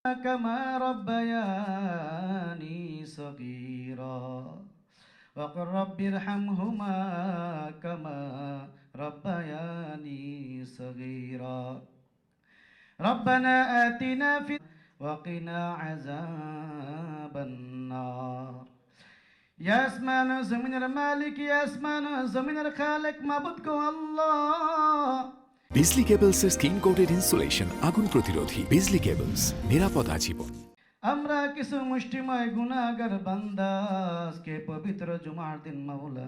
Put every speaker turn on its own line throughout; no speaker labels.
كما ربياني صغيرا وقل رب ارحمهما كما ربياني صغيرا ربنا آتنا في وقنا عذاب النار يا আসমান ও জমিনের মালিক, ইয়া আসমান ও জমিনের খালেক, মাবুদ গো আল্লাহ,
বিজলি কেবলসের স্কিন কোটেড ইনসুলেশন আগুন প্রতিরোধী। বিজলি কেবলস, নিরাপদ আজীবন।
আমরা কিছু মুষ্টিময় গুনাহগার বান্দা, আজকে পবিত্র জুমার দিন মাওলা,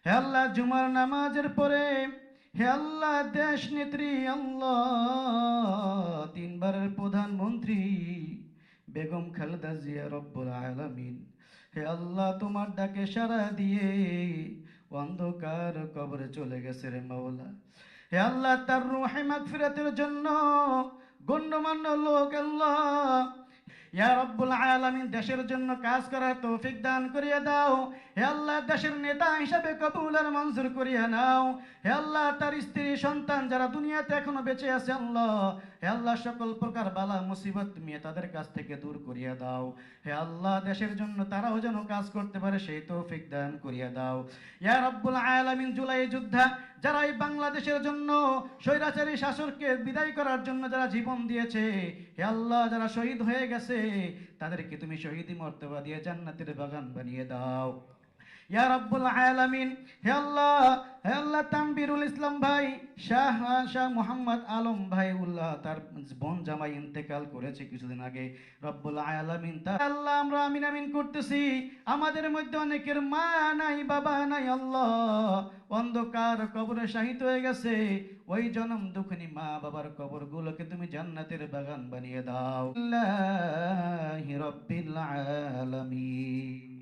হে আল্লাহ, জুমার নামাজের পরে হে আল্লাহ, দেশ নেত্রী আল্লাহ, তিনবারের প্রধানমন্ত্রী বেগম খালেদা জিয়া রব্বুল আলামিন, হে আল্লাহ, তোমার ডাকে সাড়া দিয়ে অন্ধকার কবরে চলে গেছে রে মাওলা। হে আল্লাহ, তার রূহে মাগফিরাতের জন্য গণ্যমান্য লোক আল্লাহ, ইয়া রব্বুল আলামিন, দেশের জন্য কাজ করার তৌফিক দান করিয়া দাও। হে আল্লাহ, দেশের নেতা হিসাবে কবুল আর মঞ্জুর করিয়া নাও। হে আল্লাহ, তার স্ত্রী সন্তান যারা দুনিয়াতে এখনো বেঁচে আছে আল্লাহ, হে আল্লাহ, সকল প্রকার বালা মুসিবত তুমি তাদের কাছ থেকে দূর করিয়া দাও। হে আল্লাহ, দেশের জন্য তারাও যেন কাজ করতে পারে সেই তৌফিক দান করিয়া দাও। ইয়া রব্বুল আলামিন, জুলাই যোদ্ধা যারা এই বাংলাদেশের জন্য স্বৈরাচারী শাসককে বিদায় করার জন্য যারা জীবন দিয়েছে, হে আল্লাহ, যারা শহীদ হয়ে গেছে তাদেরকে তুমি শহীদি মর্তবা দিয়ে জান্নাতের বাগান বানিয়ে দাও। ইয়া রব্বুল আলামিন, হে আল্লাহ, হে আল্লাহ, তানবীরুল ইসলাম ভাই, শাহ মুহাম্মদ আলম ভাই উল্লাহ, তার বোন জামাই ইন্তেকাল করেছে কিছুদিন আগে। রব্বুল আলামিন, তা আল্লাহ আমরা আমিন আমিন করতেছি। আমাদের মধ্যে অনেকের মা নাই, বাবা নাই আল্লাহ, অন্ধকার কবরে শাহিদ হয়ে গেছে। ওই জনম দুঃখিনী মা বাবার কবরগুলোকে তুমি জান্নাতের বাগান বানিয়ে দাও। আল্লাহি রাব্বিল আলামিন।